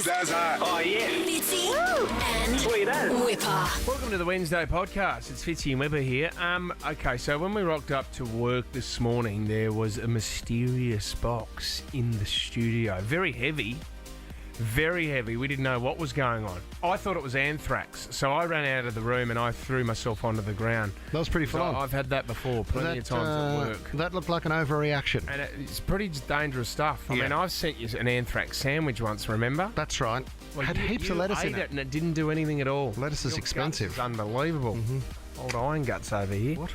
That's hot. Oh, yeah. Fitzy and Sweet as. Wippa. Welcome to the Wednesday podcast. It's Fitzy and Wippa here. Okay, so when we rocked up to work this morning, there was a mysterious box in the studio. Very heavy. Very heavy. We didn't know what was going on. I thought it was anthrax, so I ran out of the room and I threw myself onto the ground. That was pretty full on. I've had that before, plenty of times at work. That looked like an overreaction. And it's pretty dangerous stuff. I mean, I've sent you an anthrax sandwich once, remember? That's right. Well, Had heaps of lettuce in ate it. and it didn't do anything at all. Lettuce is Your expensive. guts is unbelievable. Old iron guts over here. What?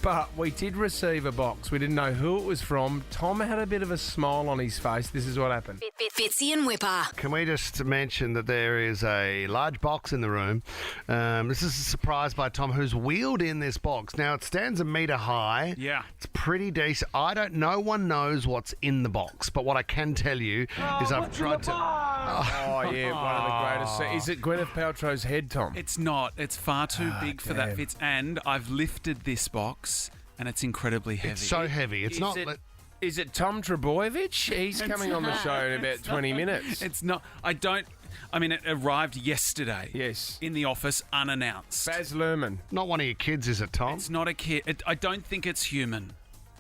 But we did receive a box. We didn't know who it was from. Tom had a bit of a smile on his face. This is what happened. Fitzy and Wippa. Can we just mention that there is a large box in the room? This is a surprise by Tom, who's wheeled in this box. Now, it stands a metre high. Yeah. It's pretty decent. No one knows what's in the box, but what I can tell you is I've tried to... Oh, yeah, one of the greatest. Is it Gwyneth Paltrow's head, Tom? It's not. It's far too big for that, Fitz. And I've lifted this box, and it's incredibly heavy. It's so heavy. It's not... Is it Tom Trebojevic? He's coming on the show in about 20 minutes. It's not. It arrived yesterday. Yes. In the office, unannounced. Baz Luhrmann. Not one of your kids, is it, Tom? It's not a kid. I don't think it's human.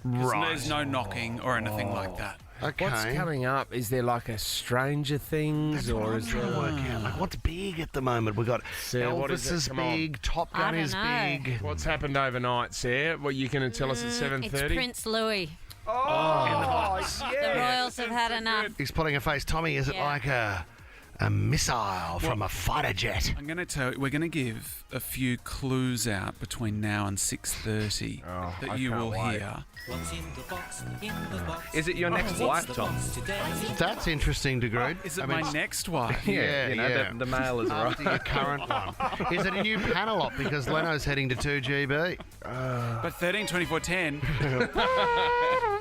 Right. There's no knocking or anything like that. Okay. What's coming up? Is there like a Stranger Things? That's what or I'm is trying there to work out. Like, what's big at the moment? We've got Sarah, what is Elvis it? is Come on. big, Top Gun is big. What's happened overnight, Sarah? Well, you can tell us at 7:30? It's Prince Louis. Oh, The Royals have had enough. He's putting a face. Tommy, is it like a missile from a fighter jet? I'm going to tell you, we're going to give a few clues out between now and 6:30 that you will hear. Is it your next wife, Tom? That's interesting, DeGrood. Is it my next wife? Yeah. The mail is right. After your current one. Is it a new panel op because Leno's heading to 2GB? But 13, 24, 10,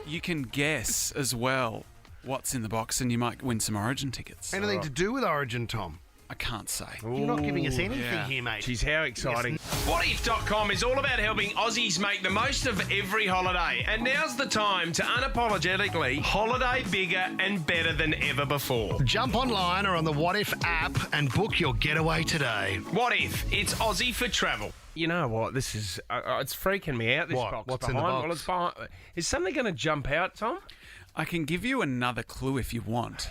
you can guess as well what's in the box, and you might win some Origin tickets. Anything to do with Origin, Tom? I can't say. You're not giving us anything here, mate. Geez, how exciting. Whatif.com is all about helping Aussies make the most of every holiday. And now's the time to unapologetically holiday bigger and better than ever before. Jump online or on the What If app and book your getaway today. What if it's Aussie for travel? You know what? This is... it's freaking me out, this What? box. What's behind. in the box? Well, it's behind. Is something going to jump out, Tom? I can give you another clue if you want.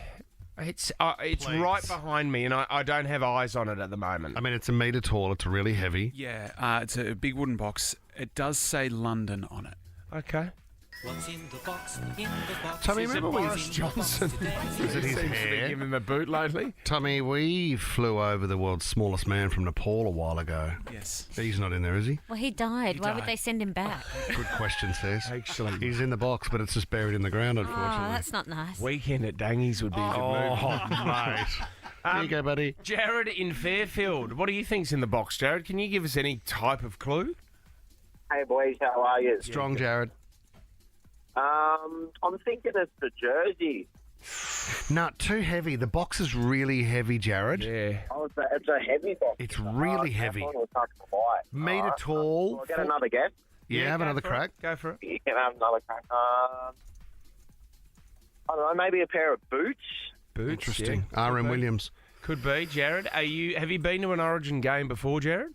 It's Please. right behind me, and I don't have eyes on it at the moment. I mean, it's a metre tall. It's really heavy. Yeah, it's a big wooden box. It does say London on it. Okay. Tommy, Is it remember Boris Johnson? Is it his Seems to be hair? giving him a boot lately. Tommy, we flew over the world's smallest man from Nepal a while ago. Yes. He's not in there, is he? Well, he died. Why would died. they send him back? Good question, Says. Excellent. He's in the box, but it's just buried in the ground, Oh, unfortunately. that's not nice. Weekend at Dangy's would be a good move. Oh, mate. There you go, buddy. Jared in Fairfield. What do you think's in the box, Jared? Can you give us any type of clue? Hey boys, how are you? Strong, Jared. I'm thinking it's the jersey. No, too heavy. The box is really heavy, Jared. Yeah. Oh, it's a heavy box. It's really heavy. I thought it was hard to buy. Metre tall. Will I get another guess? Yeah, have go another for crack. It. Go for it. You can have another crack. I don't know, maybe a pair of boots? Boots. Interesting. yeah. R.M. Could be. Williams. Could be. Jared, have you been to an Origin game before, Jared?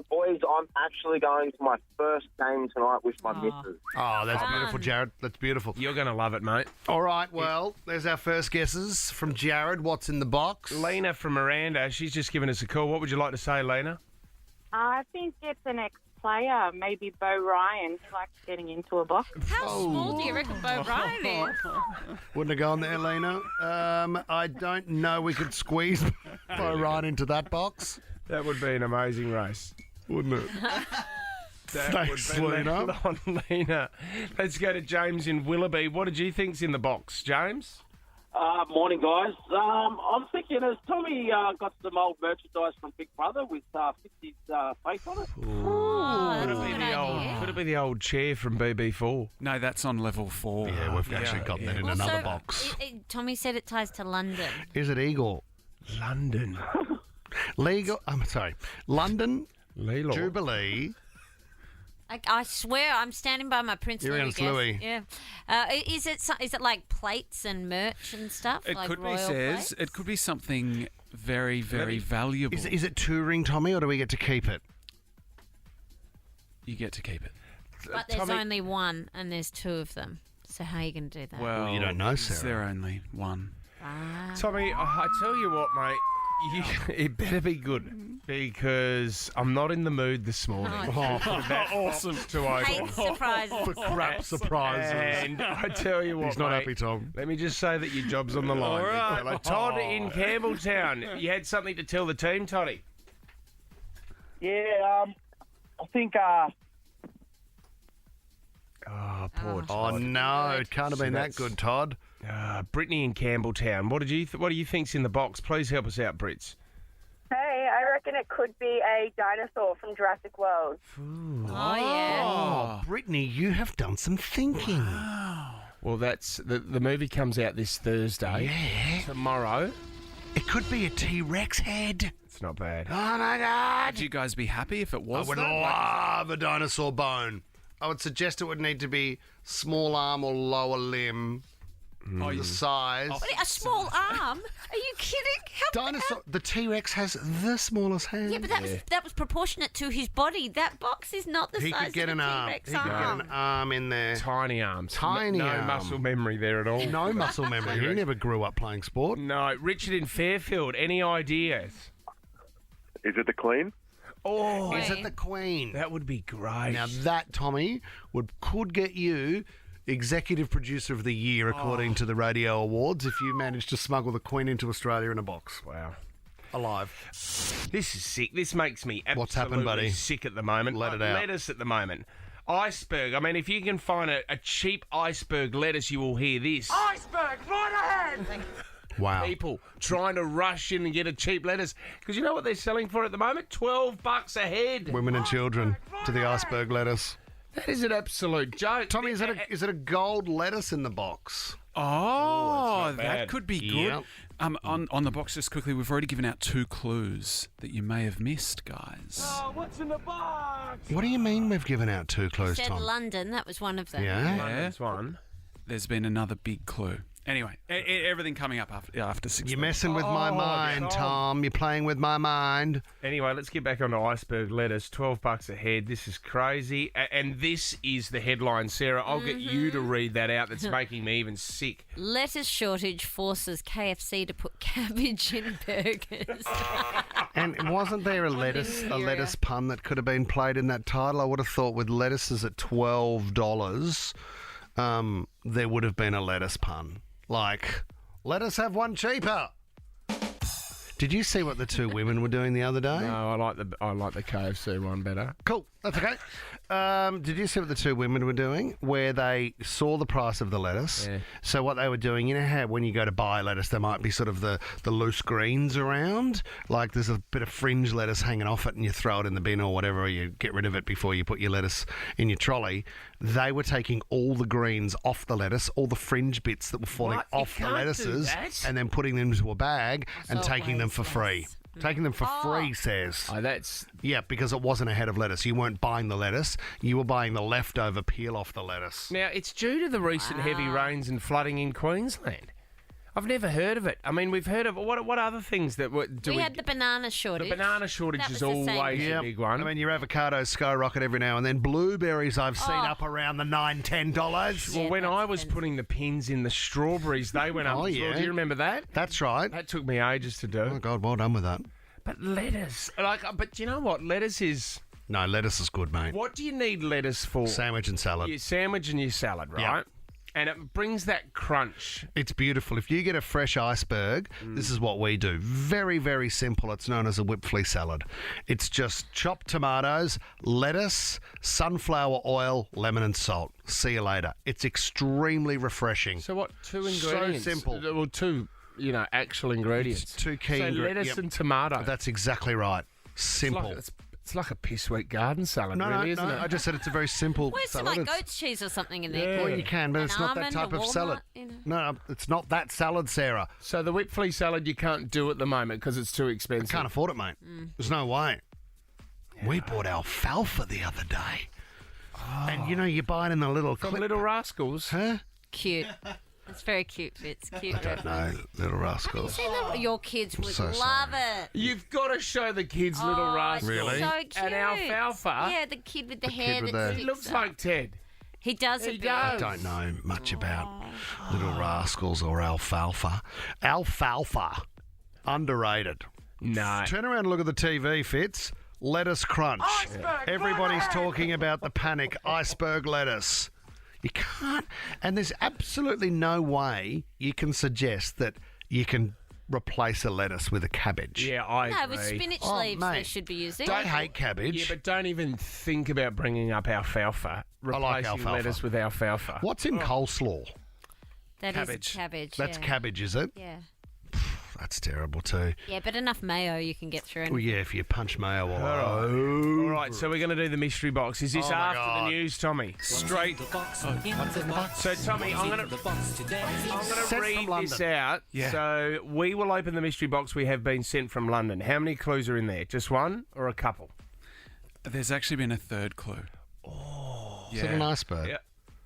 Boys, I'm actually going to my first game tonight with my missus. Oh, that's beautiful, Jared. That's beautiful. You're going to love it, mate. All right, well, there's our first guesses from Jared. What's in the box? Lena from Miranda, she's just given us a call. What would you like to say, Lena? I think it's an ex-player, maybe Bo Ryan. He likes getting into a box. How small do you reckon Bo Ryan is? Wouldn't have gone there, Lena. I don't know we could squeeze Bo right into that box. That would be an amazing race. Wouldn't it? Thanks, would be Lena. on Lena. Let's go to James in Willoughby. What did you think's in the box, James? Morning, guys. I'm thinking as Tommy got some old merchandise from Big Brother with Fitzy's face on it. Oh, Could that's it a be good the idea. Could it be the old chair from BB4? No, that's on level 4. Yeah, we've actually got that in another Also, box. Tommy said it ties to London. Is it Eagle? London. Legal. I'm sorry. London Lelo. Jubilee I swear, I'm standing by my Prince You're Louis against guess. Louis. Yeah. Is it like plates and merch and stuff? It like could be, royal says. plates? It could be something very, very valuable. Is it touring, Tommy, or do we get to keep it? You get to keep it. But there's Tommy- only one, and there's two of them. So how are you going to do that? Well, you don't know, Is Sarah. there only one? Tommy, I tell you what, mate. It better be good because I'm not in the mood this morning. Awesome. To open. Hate surprises. For crap surprises. And I tell you what, He's not mate, happy, Tom. Let me just say that your job's on the line. All right. big fella. Todd in Campbelltown. You had something to tell the team, Toddy? Yeah, I think Oh, poor Oh, Todd. no. It can't have been that that's- good, Todd. Brittany in Campbelltown. What do you think's in the box? Please help us out, Brits. Hey, I reckon it could be a dinosaur from Jurassic World. Oh, yeah. Oh, Brittany, you have done some thinking. Well, that's the movie comes out this Thursday. Yeah. Tomorrow. It could be a T-Rex head. It's not bad. Oh, my God. Would you guys be happy if it I was would that? love a dinosaur bone. I would suggest it would need to be small arm or lower limb. Oh, The size. A small arm? Are you kidding? Dinosaur. The T-Rex has the smallest hand. Yeah, but that was proportionate to his body. That box is not the He size could get of an a arm. T-Rex He could get an arm in there. Tiny arms. Tiny no arm. muscle memory there at all. No muscle memory. He never grew up playing sport. No. Richard in Fairfield. Any ideas? Is it the Queen? Oh, Is it the Queen? that would be great. Now that, Tommy, could get you Executive Producer of the Year according to the Radio Awards if you managed to smuggle the Queen into Australia in a box. Wow. Alive. This is sick. This makes me absolutely What's happened, buddy? sick at the moment. Let it out. Lettuce at the moment. Iceberg. I mean, if you can find a cheap iceberg lettuce, you will hear this. Iceberg, right ahead! Wow. People trying to rush in and get a cheap lettuce. Because you know what they're selling for at the moment? $12 a head. Women and children to the iceberg lettuce. That is an absolute joke. Tommy, is it a gold lettuce in the box? Oh, not that bad. could be good. Yep. On the box, just quickly, we've already given out 2 clues that you may have missed, guys. What do you mean we've given out 2 clues, Said Tom? London. That was one of them. Yeah? That's one. There's been another big clue. Anyway, everything coming up after 6. You're messing with my mind, Tom. You're playing with my mind. Anyway, let's get back onto iceberg lettuce. $12 a head. This is crazy. And this is the headline, Sarah. I'll get you to read that out. That's making me even sick. Lettuce shortage forces KFC to put cabbage in burgers. And wasn't there a lettuce pun that could have been played in that title? I would have thought with lettuces at $12, there would have been a lettuce pun. Like, let us have one cheaper. Did you see what the 2 women were doing the other day? No, I like the KFC one better. Cool, that's okay. Did you see what the 2 women were doing? Where they saw the price of the lettuce. Yeah. So what they were doing, you know how when you go to buy lettuce, there might be sort of the loose greens around? Like there's a bit of fringe lettuce hanging off it and you throw it in the bin or whatever, or you get rid of it before you put your lettuce in your trolley. They were taking all the greens off the lettuce, all the fringe bits that were falling What? You off the can't do lettuces, that. and then putting them into a bag and So it taking them weighs for free. less. Taking them for free, says. Oh, that's Yeah, because it wasn't a head of lettuce. You weren't buying the lettuce. You were buying the leftover peel off the lettuce. now. It's due to the recent heavy rains and flooding in Queensland. I've never heard of it. I mean, we've heard of what other things that do we had the banana shortage. the banana shortage That is was the same always thing. a big one. I mean, your avocados skyrocket every now and then. Blueberries I've seen Oh. up around the $9-10. well, Yeah, when that's I was expensive. putting the pins in the strawberries, they went up. Oh, as well. yeah. Do you remember that? That's right. That took me ages to do. Oh, God, well done with that. But lettuce, but you know what? Lettuce is. No, lettuce is good, mate. What do you need lettuce for? Sandwich and salad. Your sandwich and your salad, right? Yeah. And it brings that crunch. It's beautiful. If you get a fresh iceberg, this is what we do. Very, very simple. It's known as a whipped flea salad. It's just chopped tomatoes, lettuce, sunflower oil, lemon and salt. See you later. It's extremely refreshing. So what? 2 ingredients. simple. Well, 2, actual ingredients. It's 2 key So ingredients. lettuce and tomato. That's exactly right. Simple. It's like a piss-sweet garden salad, No, really, no, isn't no. it? I just said it's a very simple Where's some salad. like It's- goat's cheese or something in there? Yeah. Well, you can, but An it's not that almond, type a of salad. walnut, you know. No, it's not that salad, Sarah. So the whipped flea salad you can't do at the moment because it's too I expensive. can't afford it, mate. There's no way. We bought alfalfa the other day. And, you know, you buy it in the little From clip. Little Rascals. Huh? Cute. It's very cute, Fitz. Cute. I don't know, Little Rascals. See that? Your kids would so love it. You've got to show the kids Little Rascals. Really? So cute. And Alfalfa. Yeah, the kid with the kid hair with that the- He sticks looks up. like Ted. He does. He a bit. does. Don't know much about Little Rascals or Alfalfa. Alfalfa. Underrated. No. Turn around and look at the TV, Fitz. Lettuce crunch. Everybody's talking about the panic. Iceberg lettuce. You can't. And there's absolutely no way you can suggest that you can replace a lettuce with a cabbage. Yeah, I No, agree. with spinach Oh, leaves they mate. should be using. I hate cabbage. Yeah, but don't even think about bringing up alfalfa. Replacing like alfalfa. lettuce with alfalfa. What's in coleslaw? That is Cabbage. cabbage. That's yeah. cabbage, is it? Yeah. That's terrible too. Yeah, but enough mayo you can get through. Well, yeah, if you punch mayo all All over. right, so we're going to do the mystery box. Is this Oh, my after God. the news, Tommy? Straight. So, Tommy, I'm going to Sent read from London. this out. Yeah. So, we will open the mystery box we have been sent from London. How many clues are in there? Just one or a couple? There's actually been a third clue. Is it an iceberg? Yeah.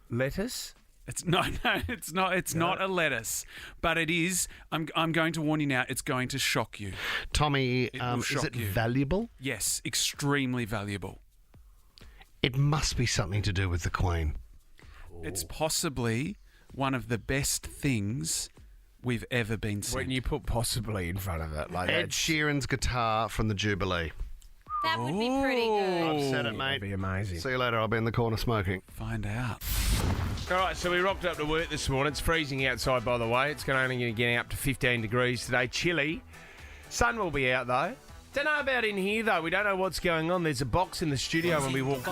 Lettuce? It's it's not. It's not a lettuce, but it is. I'm going to warn you now. It's going to shock you. Tommy, will is shock it you. valuable? Yes, extremely valuable. It must be something to do with the Queen. It's possibly one of the best things we've ever been sent. When you put possibly in front of it, like Ed that. Sheeran's guitar from the Jubilee. That would be pretty good. I've said it, That'd mate. be amazing. See you later. I'll be in the corner smoking. Find out. All right, so we rocked up to work this morning. It's freezing outside, by the way. It's only going to get up to 15 degrees today. Chilly. Sun will be out, though. Don't know about in here, though. We don't know what's going on. There's a box in the studio when we walk.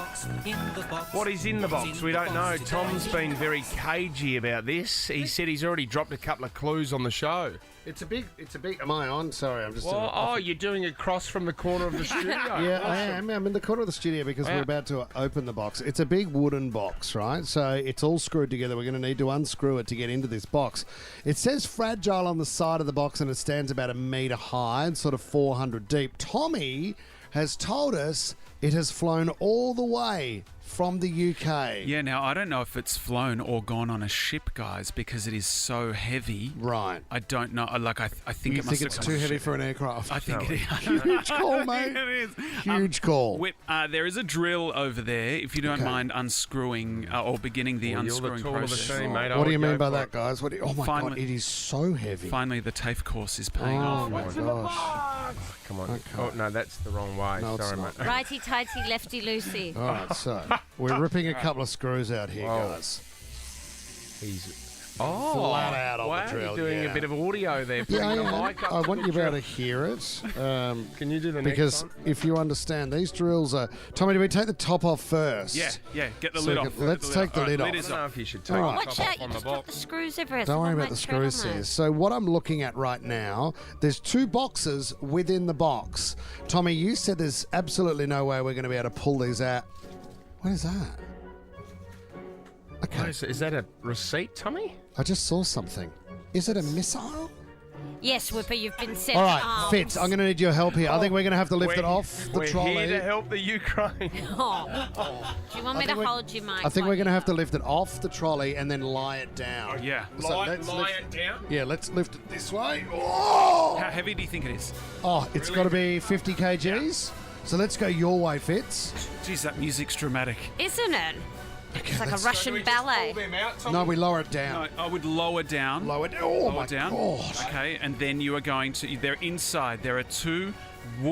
What is in the box? We don't know. Tom's been very cagey about this. He said he's already dropped a couple of clues on the show. It's a big. Am I on? Sorry, I'm just. Oh, you're doing it cross from the corner of the studio. Yeah, I am. I'm in the corner of the studio because Yeah. we're about to open the box. It's a big wooden box, right? So it's all screwed together. We're going to need to unscrew it to get into this box. It says fragile on the side of the box and it stands about 1 metre high and sort of 400 deep. Tommy has told us it has flown all the way from the UK. Yeah, now I don't know if it's flown or gone on a ship, guys, because it is so heavy. Right. I don't know. I think You it must think have it's gone too on a heavy ship. for an aircraft? I think it is. Huge call, mate. It is. Huge call. Whip, there is a drill over there. If you don't mind unscrewing or beginning the Well, you're the unscrewing taller of the process. team, mate. I What do you would mean go by for that, it. guys? Oh my Finally- God, it is so heavy. Finally, the TAFE course is paying Oh off. my gosh. Come on. Oh, no, that's the wrong way. No, it's Sorry, not. mate. Righty tighty, lefty loosey. All right, so we're ripping a couple of screws out here, Whoa. guys. He's flat out on the wow, drill, You're doing yeah. a bit of audio there. Yeah, Putting the I mic up I to want the you to be able drill. to hear it. Can you do the Because next one? if you understand, these drills are... Tommy, do we take the top off first? Yeah, get the So lid we off. can- let's take the All right, lid off. I is don't know off. if you should take All the right. top Watch out, off you on the just dropped box. the screws everywhere. Don't worry Someone about the might tread on screws those. here. So what I'm looking at right now, there's 2 boxes within the box. Tommy, you said there's absolutely no way we're going to be able to pull these out. What is that? Okay, Is that a receipt, Tommy? I just saw something. Is it a missile? Yes, Whipper, you've been sent All right, arms. Fitz, I'm going to need your help here. I think we're going to have to lift it off the We're trolley. here to help the Ukraine. Oh. Do you want me to hold your mic? I think while we're going to you- have to lift it off the trolley and then lie it down. Yeah. So Lie let's lift- it down. Yeah, let's lift it this way. Oh, How heavy do you think it is? it's got to be 50 kgs. So let's go your way, Fitz. Geez, that music's dramatic. Isn't it? It's like a let's- Russian ballet. No, we lower it down. No, I would lower down. Lower it. Oh Lower my down. God. Okay, and then you are going to. They're inside. There are 2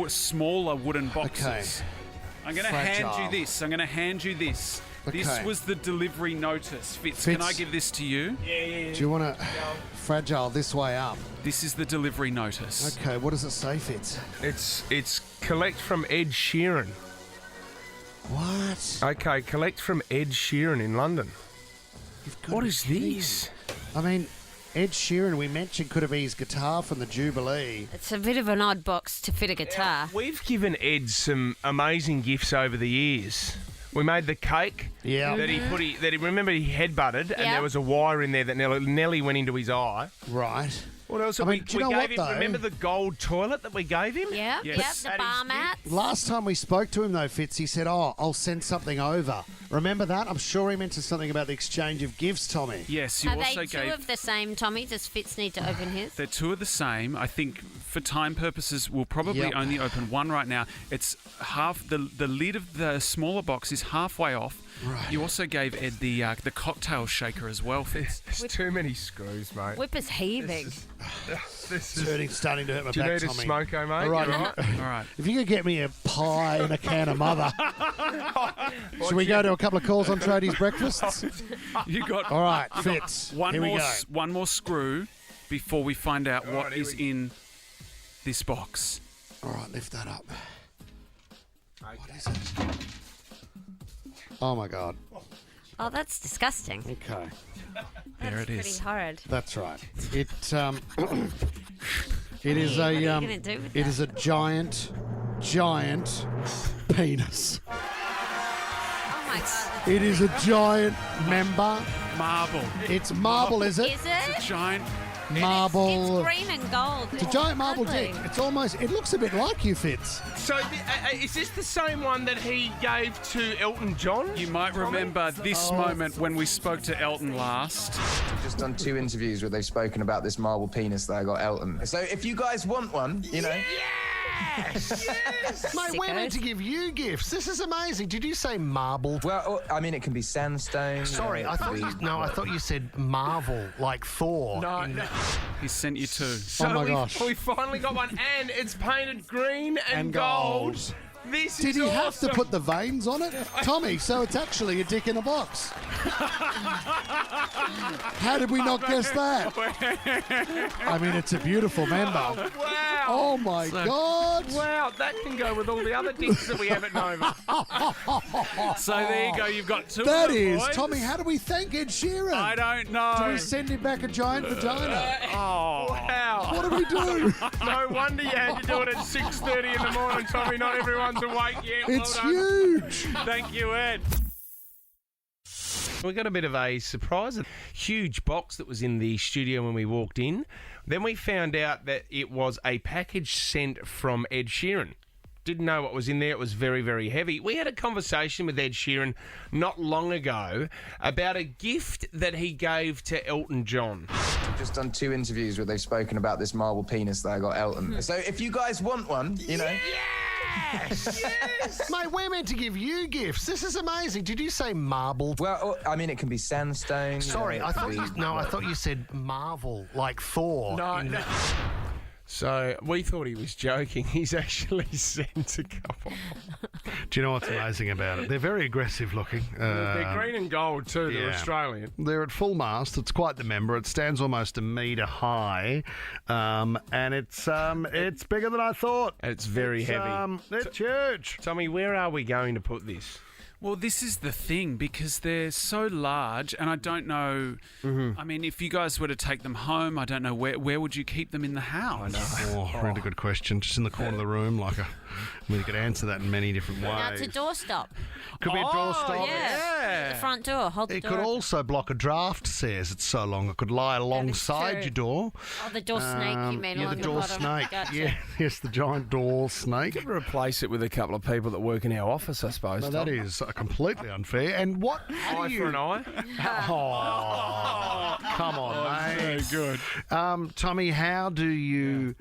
smaller wooden boxes. Okay. I'm going to hand Fragile. you this. I'm going to hand you this. This Okay. was the delivery notice. Fitz, Fitz. can I give this to you? Do you want to fragile this way up? This is the delivery notice. Okay, what does it say, Fitz? It's collect from Ed Sheeran. What? Okay, collect from Ed Sheeran in London. You've got What to is be kidding this? me. I mean, Ed Sheeran, we mentioned, could have been his guitar from the Jubilee. It's a bit of an odd box to fit a guitar. We've given Ed some amazing gifts over the years. We made the cake Yeah. that he put. Remember he headbutted, and Yeah. there was a wire in there that nearly went into his eye. Right. What else? I mean, do you know what, gave him, though? remember the gold toilet that we gave him? Yeah, Yes. the bar mats. Last time we spoke to him, though, Fitz, he said, I'll send something over. Remember that? I'm sure he mentioned something about the exchange of gifts, Tommy. Yes, you Are also they two gave. of the same, Tommy? Does Fitz need to open his? They're two of the same. I think for time purposes, we'll probably Yep. only open one right now. It's half. The lid of the smaller box is halfway off. Right. You also gave Ed the cocktail shaker as well, Fitz. There's too many screws, mate. Whipper's heaving. This It's starting to hurt my Do you back, need Tommy. a smoko, mate? All right. You all right? All right. If you could get me a pie and a can of mother. Should we go to a couple of calls on Tradies Breakfasts? You got All right, Fitz. one Here we more go. one more screw before we find out what is in this box. All right, lift that up. What is it? Oh, my God. Oh, that's disgusting. Okay. There it Pretty is. horrid. That's right. It it is What are you a gonna do with it that? is a giant penis. Oh my god. It is a giant member. Marble. It's marble, is it? Is It's it? a giant. Marble. It's green and gold. It's a giant marble Ugly. dick. It's almost. It looks a bit like you, Fitz. So, is this the same one that he gave to Elton John? You might remember this moment when we spoke to Elton last. Just done 2 interviews where they've spoken about this marble penis that I got Elton. So if you guys want one, you know. Mate, we're meant to give you gifts. This is amazing. Did you say marble? Well, I mean, it can be sandstone. Sorry, I thought I thought you said Marvel, like Thor. No. He sent you two. So Oh my gosh. We finally got one, and it's painted green and gold. This Did is he awesome. have to put the veins on it? Tommy, so it's actually a dick in a box. How did we not guess that? I mean, it's a beautiful member. Wow. Oh my God. Wow, that can go with all the other dicks that we have at Nova. So there you go. You've got two. That of them, is, boys. Tommy, how do we thank Ed Sheeran? I don't Do know. we send him back a giant vagina? Oh. Wow. What do we do? No wonder you had to do it at 6:30 in the morning, Tommy. Not everyone's awake yet. It's Well done. huge. Thank you, Ed. We got a bit of a surprise. A huge box that was in the studio when we walked in. Then we found out that it was a package sent from Ed Sheeran. Didn't know what was in there. It was very, very heavy. We had a conversation with Ed Sheeran not long ago about a gift that he gave to Elton John. Just done 2 interviews where they've spoken about this marble penis that I got Elton. So if you guys want one, you know. Mate, we're meant to give you gifts. This is amazing. Did you say marble? Well, I mean, it can be sandstone. Sorry, you know, I it thought can you be- I thought you said Marvel, like Thor. No. So we thought he was joking. He's actually sent a couple. Do you know what's amazing about it? They're very aggressive looking. They're green and gold too. They're yeah. Australian. They're at full mast. It's quite the member. It stands almost a metre high, and it's bigger than I thought. It's very heavy. It's huge. Tommy, where are we going to put this? Well, this is the thing because they're so large, and I don't know. I mean, if you guys were to take them home, I don't know where would you keep them in the house? Oh, really good question. Just in the corner of the room, like you could answer that in many different ways. Now it's a doorstop. Could be a doorstop. Yeah. The front door. Hold the It door. could open. also block a draft, says it's so long. It could lie alongside true. your door. Oh, the door snake, you mean, Yeah, along the the door bottom. snake. Gotcha. Yeah, yes, the giant door snake. Replace it with a couple of people that work in our office, I suppose. No, that is completely unfair. And what Eye do you... for an eye. Oh, come on, mate. Very good. Tommy, how do you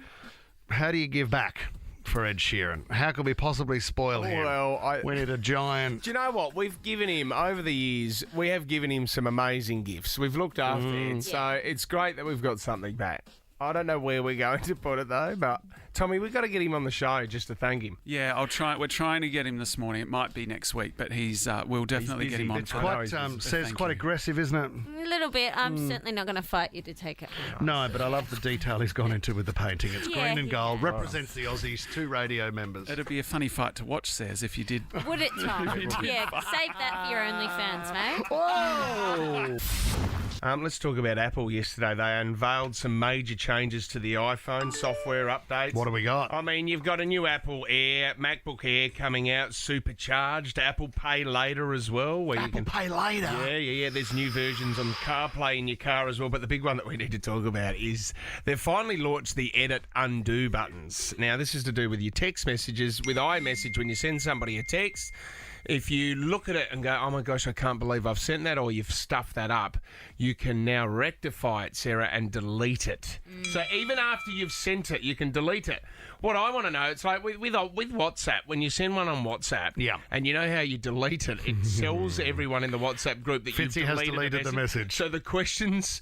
give back for Ed Sheeran? How could we possibly spoil him? Well, we need a giant... Do you know what? We've given him, over the years, we have given him some amazing gifts. We've looked after it, so it's great that we've got something back. I don't know where we're going to put it, though, but Tommy, we've got to get him on the show just to thank him. Yeah, I'll try. We're trying to get him this morning. It might be next week, but we'll definitely get busy. him on. It's for quite, it. Quite, But says thank quite you. aggressive, isn't it? A little bit. I'm certainly not going to fight you to take it. No, but I love the detail he's gone into with the painting. It's Yeah, green and gold, yeah. represents the Aussies, 2 radio members. It'd be a funny fight to watch, Says, if you did. Would it, Tom? Yeah, save that for your OnlyFans, mate. Whoa! Let's talk about Apple yesterday. They unveiled some major changes changes to the iPhone software updates. What do we got? I mean, you've got a new Apple Air, MacBook Air coming out, supercharged. Apple Pay Later as well. Where Apple Pay Later? Yeah. There's new versions on CarPlay in your car as well. But the big one that we need to talk about is they've finally launched the Edit Undo buttons. Now, this is to do with your text messages. With iMessage, when you send somebody a text, if you look at it and go, oh my gosh, I can't believe I've sent that, or you've stuffed that up, you can now rectify it, Sarah, and delete it. So even after you've sent it, you can delete it. What I want to know, it's like with WhatsApp, when you send one on WhatsApp, and you know how you delete it, it tells everyone in the WhatsApp group that Fitzy you've has deleted the message. So the questions...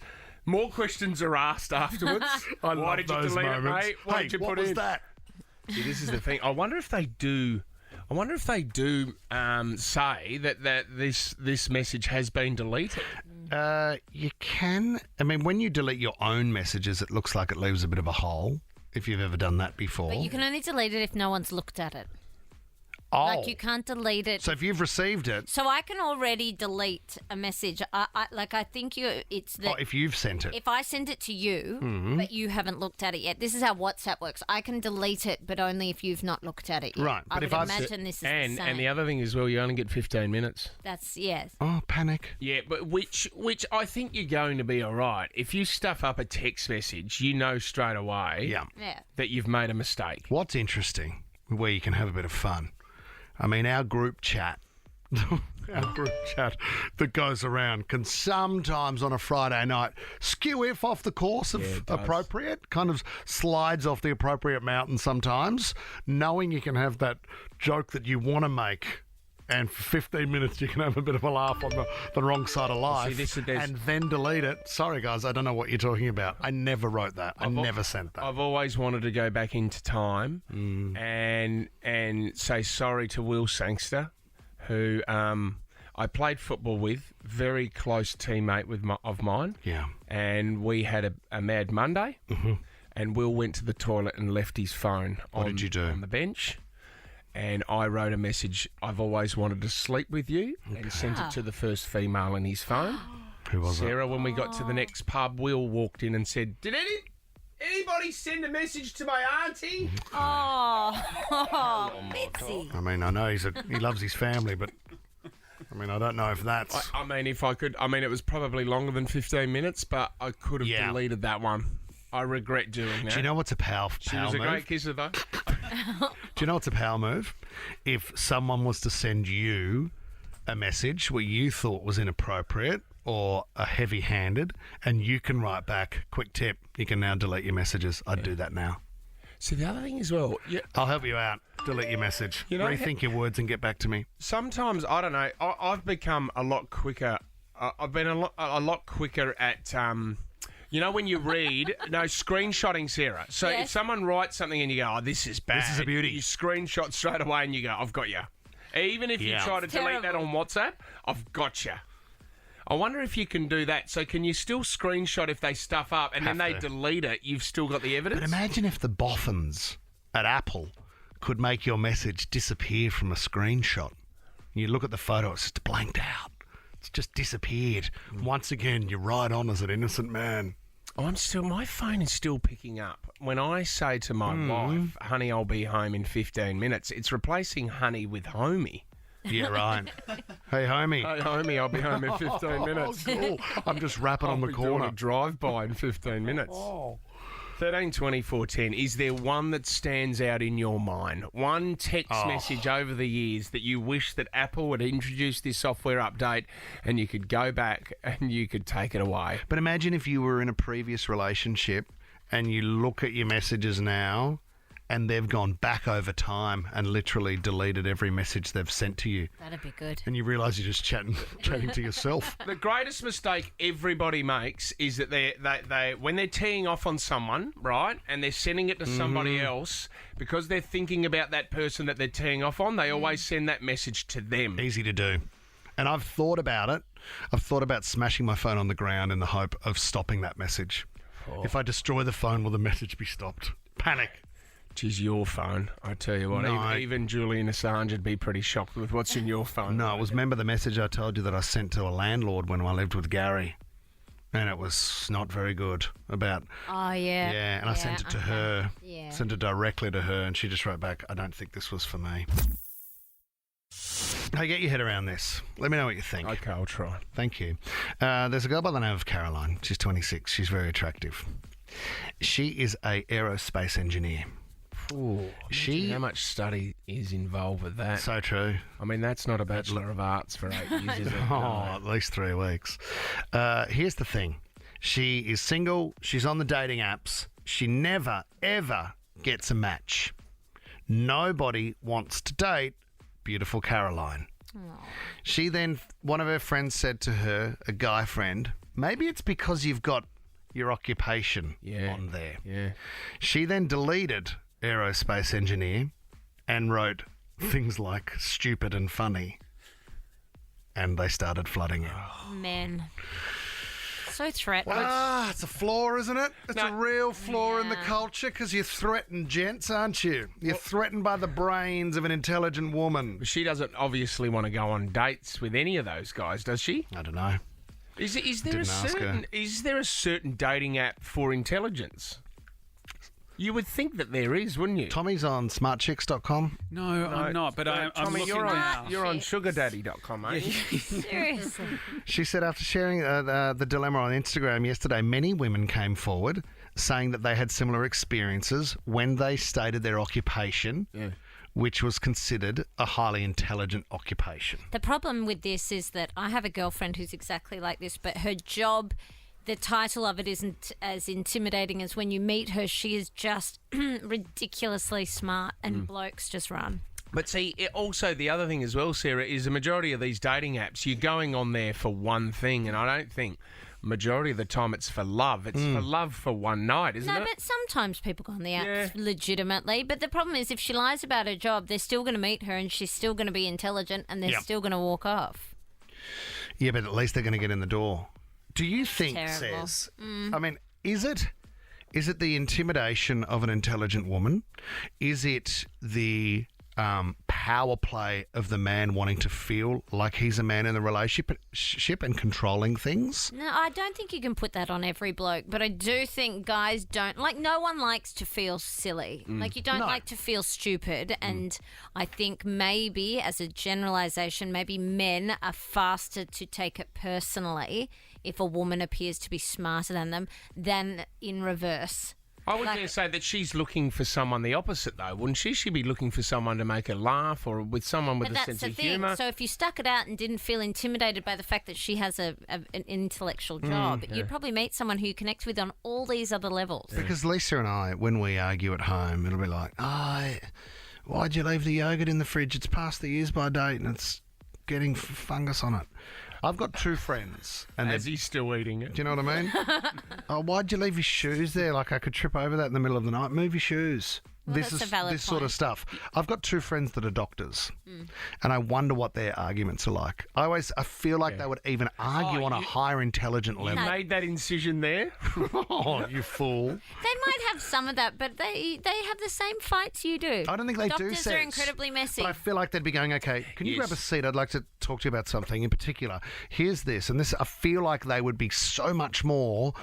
More questions are asked afterwards. I Why love did you those delete moments. it, mate? What did you what put was in? that? See, this is the thing. I wonder if they do say that this message has been deleted. You can. I mean, when you delete your own messages, it looks like it leaves a bit of a hole, if you've ever done that before. But you can only delete it if no one's looked at it. Oh. Like, you can't delete it. So if you've received it... So I can already delete a message. I think it's that... Oh, if you've sent it. If I send it to you, Mhm. but you haven't looked at it yet, this is how WhatsApp works. I can delete it, but only if you've not looked at it yet. Right, I would imagine this is the same. And the other thing as well, you only get 15 minutes. That's, yes. Oh, panic. Yeah, but which I think you're going to be all right. If you stuff up a text message, you know straight away Yeah. that you've made a mistake. What's interesting, where you can have a bit of fun, I mean, our group chat that goes around can sometimes on a Friday night skew if off the course of appropriate, kind of slides off the appropriate mountain sometimes, knowing you can have that joke that you want to make. And for 15 minutes, you can have a bit of a laugh on the wrong side of life and then delete it. Sorry, guys, I don't know what you're talking about. I never wrote that. I never sent that. I've always wanted to go back into time and say sorry to Will Sangster, who I played football with, very close teammate of mine. Yeah. And we had a Mad Monday, and Will went to the toilet and left his phone on the bench. And I wrote a message, I've always wanted to sleep with you, and sent it to the first female in his phone. Who was Sarah, when we got to the next pub, Will walked in and said, did anybody send a message to my auntie? Oh, Fitzy. I mean, I know he loves his family, but I mean, I don't know if that's... I mean, if I could... I mean, it was probably longer than 15 minutes, but I could have deleted that one. I regret doing that. Do you know what's a power She was a move? great kisser, though. Do you know what's a power move? If someone was to send you a message where you thought was inappropriate or a heavy-handed, and you can write back, quick tip, you can now delete your messages. I'd do that now. See, the other thing as well... I'll help you out. Delete your message. Rethink your words and get back to me. Sometimes, I don't know, I've become a lot quicker. I've been a lot quicker at... you know, when you read, screenshotting, Sarah. So if someone writes something and you go, oh, this is bad. This is a beauty. You screenshot straight away and you go, I've got you. Even if you try to delete that on WhatsApp, I've got you. I wonder if you can do that. So can you still screenshot if they stuff up and then they delete it, you've still got the evidence? But imagine if the boffins at Apple could make your message disappear from a screenshot. You look at the photo, it's just blanked out. It's just disappeared. Once again, you're right on as an innocent man. My phone is still picking up. When I say to my wife, honey, I'll be home in 15 minutes, it's replacing honey with homie. Yeah, right. Hey, homie. Hey, homie, I'll be home in 15 minutes. Cool. I'm just rapping on the corner. Doing a drive-by in 15 minutes. 13 24 10. Is there one that stands out in your mind? One text message over the years that you wish that Apple would introduce this software update and you could go back and you could take it away? But imagine if you were in a previous relationship and you look at your messages now and they've gone back over time and literally deleted every message they've sent to you. That'd be good. And you realise you're just chatting to yourself. The greatest mistake everybody makes is that they when they're teeing off on someone, right, and they're sending it to somebody else, because they're thinking about that person that they're teeing off on, they always send that message to them. Easy to do. And I've thought about it. I've thought about smashing my phone on the ground in the hope of stopping that message. If I destroy the phone, will the message be stopped? Panic. Is your phone. I tell you what, even Julian Assange would be pretty shocked with what's in your phone. No, it was, remember the message I told you that I sent to a landlord when I lived with Gary? And it was not very good about... Oh, yeah. Yeah, and I sent it to her. Yeah. Sent it directly to her, and she just wrote back, I don't think this was for me. Hey, get your head around this. Let me know what you think. Okay, I'll try. Thank you. There's a girl by the name of Caroline. She's 26. She's very attractive. She is a aerospace engineer. Ooh, how much study is involved with that? So true. I mean, that's not a Bachelor of Arts for 8 years, is it? Oh, at least 3 weeks. Here's the thing. She is single. She's on the dating apps. She never, ever gets a match. Nobody wants to date beautiful Caroline. She then, one of her friends said to her, a guy friend, maybe it's because you've got your occupation on there. Yeah. She then deleted aerospace engineer and wrote things like stupid and funny. And they started flooding it. Man. So threatened. It's a flaw, isn't it? It's a real flaw in the culture because you're threatened, gents, aren't you? You're threatened by the brains of an intelligent woman. She doesn't obviously want to go on dates with any of those guys, does she? I don't know. Is there Didn't ask her. is there a certain dating app for intelligence? You would think that there is, wouldn't you? Tommy's on smartchicks.com. No, I'm not, but I'm Tommy, looking you're now. on sugardaddy.com, aren't you? Seriously. She said after sharing the dilemma on Instagram yesterday, many women came forward saying that they had similar experiences when they stated their occupation, which was considered a highly intelligent occupation. The problem with this is that I have a girlfriend who's exactly like this, but her job, the title of it isn't as intimidating as when you meet her. She is just ridiculously smart, and blokes just run. But see, also the other thing as well, Sarah, is the majority of these dating apps, you're going on there for one thing, and I don't think majority of the time it's for love. It's for love for one night, isn't it? No, but sometimes people go on the apps legitimately. But the problem is if she lies about her job, they're still going to meet her and she's still going to be intelligent and they're still going to walk off. Yeah, but at least they're going to get in the door. Do you think, terrible. Says, I mean, is it the intimidation of an intelligent woman? Is it the power play of the man wanting to feel like he's a man in the relationship and controlling things? No, I don't think you can put that on every bloke, but I do think guys don't, like, no one likes to feel silly. Like, you don't like to feel stupid, and I think maybe, as a generalisation, maybe men are faster to take it personally if a woman appears to be smarter than them than in reverse. I would dare say that she's looking for someone the opposite, though, wouldn't she? She'd be looking for someone to make her laugh or with someone with a sense of humour. So if you stuck it out and didn't feel intimidated by the fact that she has an intellectual job, you'd probably meet someone who you connect with on all these other levels. Because Lisa and I, when we argue at home, it'll be like, why'd you leave the yogurt in the fridge? It's past the use-by date and it's getting fungus on it. I've got two friends. And As he's still eating it. Do you know what I mean? Why'd you leave your shoes there? Like I could trip over that in the middle of the night. Move your shoes. Well, that's a valid this sort of point. stuff. I've got two friends that are doctors, and I wonder what their arguments are like. I feel like they would even argue on a higher intelligent You level. made that incision there? Oh, you fool! They might have some of that, but they have the same fights you do. I don't think they do. Doctors are incredibly messy. But I feel like they'd be going, okay, can you grab a seat? I'd like to talk to you about something in particular. Here's this, and this. I feel like they would be so much more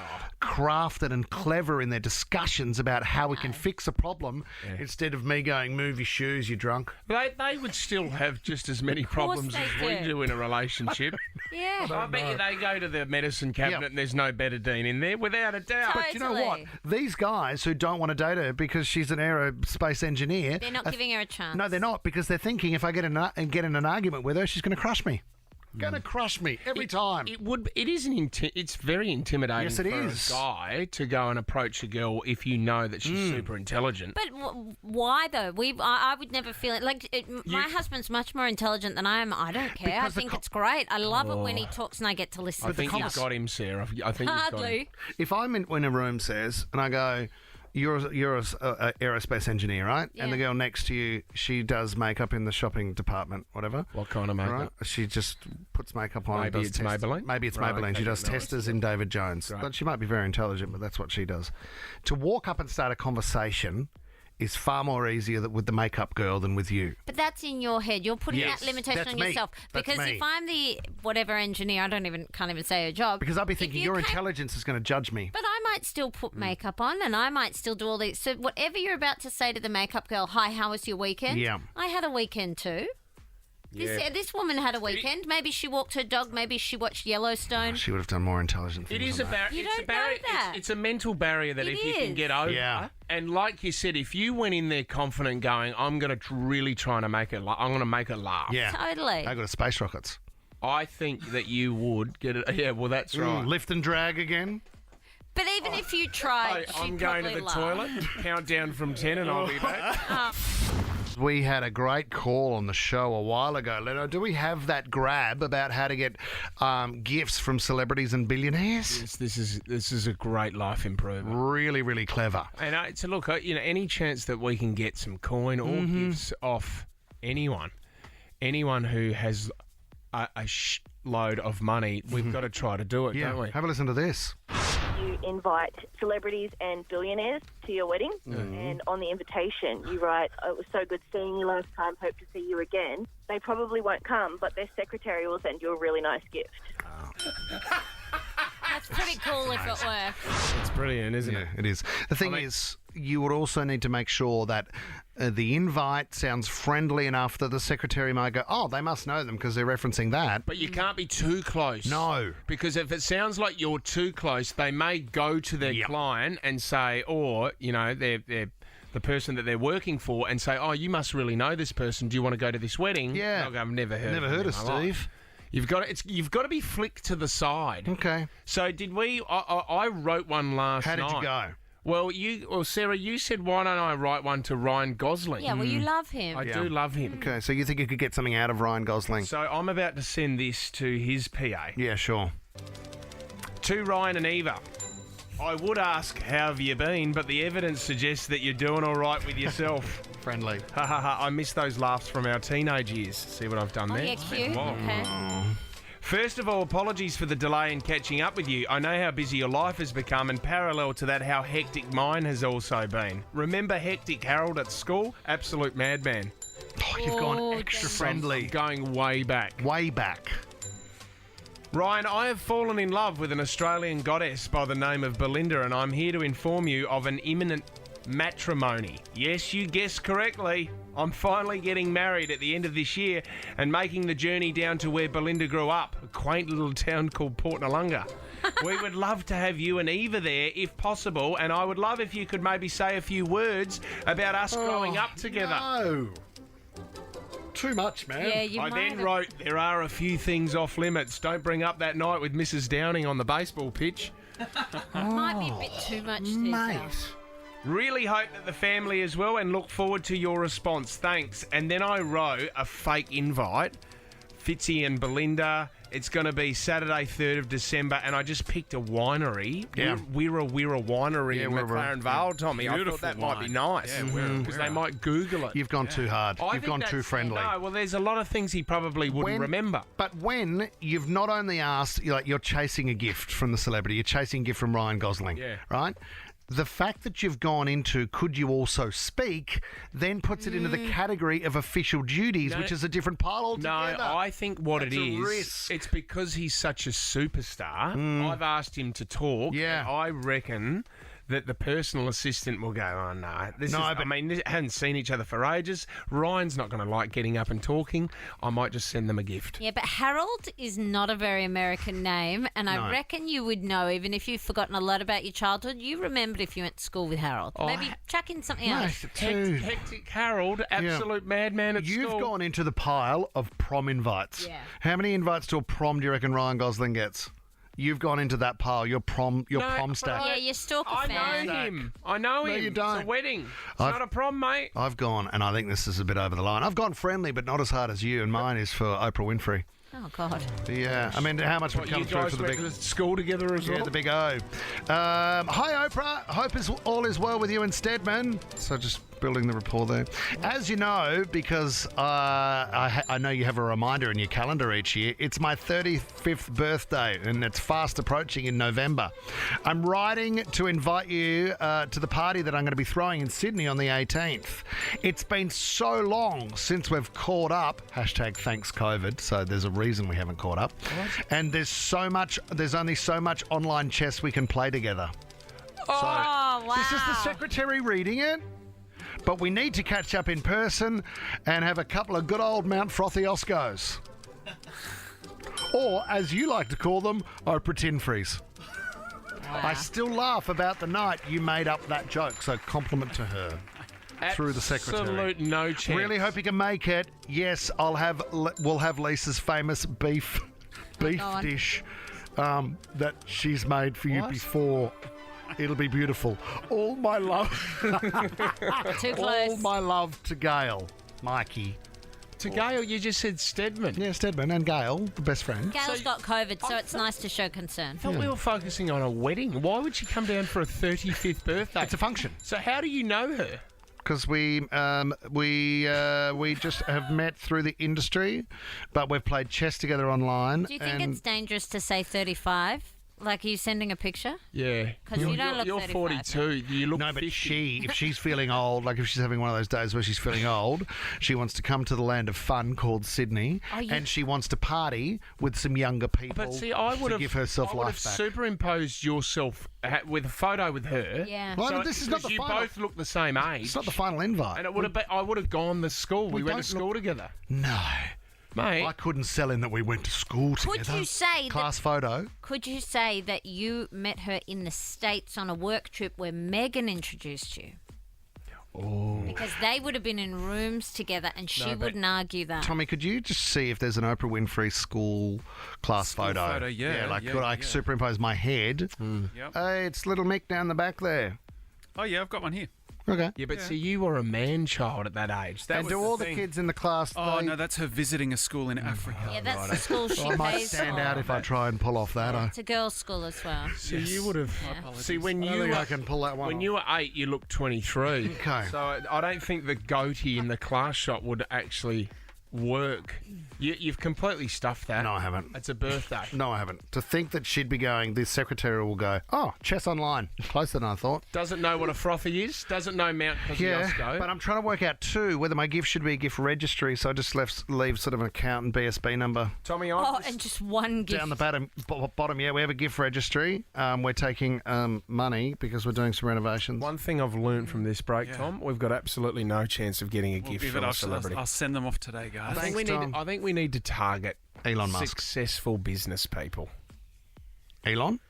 crafted and clever in their discussions about how we can fix a problem instead of me going, move your shoes, you drunk. They would still have just as many problems as we do in a relationship. Yeah. I bet you they go to the medicine cabinet and there's no betadine in there, without a doubt. But you know what? These guys who don't want to date her because she's an aerospace engineer... They're not giving her a chance. No, they're not, because they're thinking if I get in an argument with her, she's going to crush me. Going to crush me every time. It's very intimidating Yes, it for is. a guy to go and approach a girl if you know that she's super intelligent. But why though? I would never feel it. Like my husband's much more intelligent than I am. I don't care. I think it's great. I love it when he talks and I get to listen. I think you've got him, Sarah. I think you've got him. If I'm in a room, says, and I go, you're a aerospace engineer, right? Yeah. And the girl next to you, she does makeup in the shopping department, whatever. What kind of makeup? Right? She just puts makeup on. Maybe and does it's test- Maybelline? Maybe it's Right, Maybelline. okay, She does right. testers in David Jones. Right. But she might be very intelligent, but that's what she does. To walk up and start a conversation is far more easier with the makeup girl than with you. But that's in your head. You're putting Yes, that limitation that's on me. yourself. That's Because me. if I'm the whatever engineer, can't even say a job. Because I'll be thinking your intelligence is going to judge me. But I might still put makeup on, and I might still do all these. So whatever you're about to say to the makeup girl, hi, how was your weekend? Yeah. I had a weekend too. This woman had a weekend. Maybe she walked her dog. Maybe she watched Yellowstone. She would have done more intelligent things. It is than a that. barrier. You It's a don't know barrier. that. It's a mental barrier that It if you can is. get over. Yeah. And like you said, if you went in there confident, going, "I'm going to really try to make it. I'm going to make it laugh." Yeah. Totally. I got a space rockets. I think that you would get it. Yeah. Well, that's right. Lift and drag again. But even if you tried, Hey, I'm she'd going to probably the laugh. toilet. Count down from 10, and I'll be back. We had a great call on the show a while ago. Leno, do we have that grab about how to get gifts from celebrities and billionaires? Yes, this is a great life improver. Really, really clever. And so look, any chance that we can get some coin or gifts off anyone who has a load of money, we've got to try to do it, don't we? Have a listen to this. You invite celebrities and billionaires to your wedding, and on the invitation you write, "It was so good seeing you last time, hope to see you again." They probably won't come, but their secretary will send you a really nice gift. That's pretty cool if it works. It's brilliant, isn't it? It is. The thing is, you would also need to make sure that the invite sounds friendly enough that the secretary might go, "Oh, they must know them because they're referencing that." But you can't be too close. No. Because if it sounds like you're too close, they may go to their client and say, or, they're the person that they're working for and say, "Oh, you must really know this person. Do you want to go to this wedding?" Yeah. They'll go, "I've never heard Never of him heard in of my life." Steve. You've got to be flicked to the side. Okay. So did we? I wrote one last night. How did you go? Well, Sarah, you said, why don't I write one to Ryan Gosling? Yeah, well, you love him. I do love him. Okay, so you think you could get something out of Ryan Gosling? So I'm about to send this to his PA. Yeah, sure. To Ryan and Eva. I would ask, how have you been? But the evidence suggests that you're doing all right with yourself. Friendly. Ha ha ha. I miss those laughs from our teenage years. See what I've done there? Yeah, cute. Okay. First of all, apologies for the delay in catching up with you. I know how busy your life has become, and parallel to that, how hectic mine has also been. Remember hectic Harold at school? Absolute madman. Oh, you've gone extra friendly. Going way back. Way back. Ryan, I have fallen in love with an Australian goddess by the name of Belinda, and I'm here to inform you of an imminent matrimony. Yes, you guessed correctly. I'm finally getting married at the end of this year and making the journey down to where Belinda grew up, a quaint little town called Port Noarlunga. We would love to have you and Eva there if possible, and I would love if you could maybe say a few words about us growing up together. No. Too much, man. Yeah, you I might then have- wrote, there are a few things off limits. Don't bring up that night with Mrs. Downing on the baseball pitch. Might be a bit too much detail. Really hope that the family is well and look forward to your response. Thanks. And then I wrote a fake invite. Fitzy and Belinda. It's going to be Saturday, 3rd of December, and I just picked a winery. Yeah. We're a winery in Wirra. McLaren Vale, Tommy. I thought Beautiful that might be wine. nice. Yeah, because they might Google it. You've gone too hard. I You've think gone too that's- friendly. No, well, there's a lot of things he probably wouldn't remember. But when you've not only asked, you're chasing a gift from the celebrity, you're chasing a gift from Ryan Gosling, right? The fact that you've gone into could you also speak then puts it into the category of official duties, No. which is a different pile altogether. No, I think what That's it a is, risk. it's because he's such a superstar. I've asked him to talk. Yeah. And I reckon that the personal assistant will go, "Oh, no. I haven't seen each other for ages. Ryan's not going to like getting up and talking. I might just send them a gift." Yeah, but Harold is not a very American name, and I No. reckon you would know, even if you've forgotten a lot about your childhood, you remembered if you went to school with Harold. Oh, Maybe chuck in something No, else. dude. Hectic Harold, absolute madman at You've school. gone into the pile of prom invites. Yeah. How many invites to a prom do you reckon Ryan Gosling gets? You've gone into that pile, your prom stack. Yeah, you're stalker I fan. know him. I know him. you don't. It's a wedding. It's I've- not a prom, mate. I've gone, and I think this is a bit over the line. I've gone friendly, but not as hard as you, and mine is for Oprah Winfrey. Oh, God. Yeah, I mean, how much would What, come you through guys for the went big... to school together as well? Yeah, the big O. Hi, Oprah. Hope all is well with you and Stedman. So just building the rapport there. As you know, because I know you have a reminder in your calendar each year, it's my 35th birthday, and it's fast approaching in November. I'm writing to invite you to the party that I'm going to be throwing in Sydney on the 18th. It's been so long since we've caught up. Hashtag thanks COVID. So there's a reason we haven't caught up. What? And there's only so much online chess we can play together. Oh, wow. This is the secretary reading it. But we need to catch up in person and have a couple of good old Mount Frothy-Oscos. Or, as you like to call them, pretend freeze. Wow. I still laugh about the night you made up that joke, so compliment to her. Through the secretary. Absolute no chance. Really hope you can make it. Yes, we'll have Lisa's famous beef dish that she's made for you before. It'll be beautiful. All my love. Too close. All my love to Gail, Mikey. To Gail, you just said Stedman. Yeah, Stedman and Gail, the best friend. Gail's got COVID, so it's nice to show concern. I thought we were focusing on a wedding. Why would she come down for a 35th birthday? It's a function. So how do you know her? Because we just have met through the industry, but we've played chess together online. Do you think it's dangerous to say 35? Like, are you sending a picture? Yeah. Because you don't look You're 35. 42. You look No, but 50. if she's feeling old, like if she's having one of those days where she's feeling old, she wants to come to the land of fun called Sydney, and she wants to party with some younger people. But see, I would have give herself I would life have back. superimposed yourself with a photo with her. Yeah. Well, So this is not the you final. both look the same age. It's not the final invite. And it would have been, I would have gone to school. We went don't to school together. No. Mate. I couldn't sell in that we went to school together. Could you say Class photo. Could you say that you met her in the States on a work trip where Megan introduced you? Oh. Because they would have been in rooms together and she wouldn't argue that. Tommy, could you just see if there's an Oprah Winfrey school class photo? Yeah, could I superimpose my head? Yep. Hey, it's little Mick down the back there. Oh, yeah, I've got one here. Okay. Yeah, but see, you were a man-child at that age. That And was do all the kids in the class... Oh, no, that's her visiting a school in Africa. Yeah, that's the school she I might pays stand for. out if I try and pull off that. It's a girls' school as well. So you would have... See, when I you think were... I can pull that one When off. you were 8, you looked 23. Okay. So I don't think the goatee in the class shot would actually work. You've completely stuffed that. No, I haven't. It's a birthday. No, I haven't. To think that she'd be going, the secretary will go, oh, chess online. Closer than I thought. Doesn't know what a frothy is. Doesn't know Mount Kosciuszko. Yeah, but I'm trying to work out too whether my gift should be a gift registry, so I just leave sort of an account and BSB number. Tommy, and just one gift. Down the bottom, yeah, we have a gift registry. We're taking money because we're doing some renovations. One thing I've learned from this break, Tom, we've got absolutely no chance of getting a gift from a celebrity. I'll send them off today, guys. I think we need to target Elon Musk. Successful business people. Elon?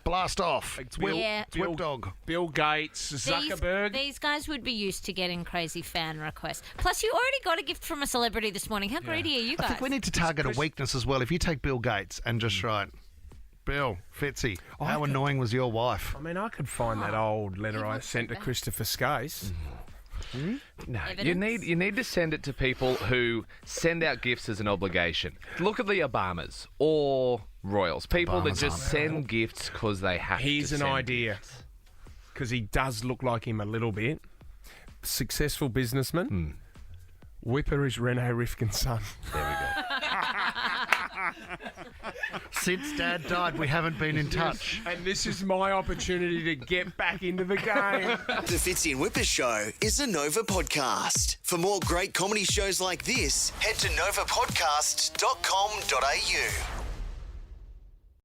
Blast off. It's Whip Dog. Bill Gates, Zuckerberg. These guys would be used to getting crazy fan requests. Plus, you already got a gift from a celebrity this morning. How greedy are you guys? I think we need to target a weakness as well. If you take Bill Gates and just write, Bill, Fitzy, how annoying was your wife? I mean, I could find that old letter I sent to Christopher Skase. No, you need to send it to people who send out gifts as an obligation. Look at the Obamas or royals. People that just send gifts because they have to. Here's an idea, because he does look like him a little bit. Successful businessman. Wippa is Rene Rifkin's son. There we go. Since Dad died, we haven't been in touch. And this is my opportunity to get back into the game. The Fitzy and Wippa Show is a Nova podcast. For more great comedy shows like this, head to novapodcast.com.au.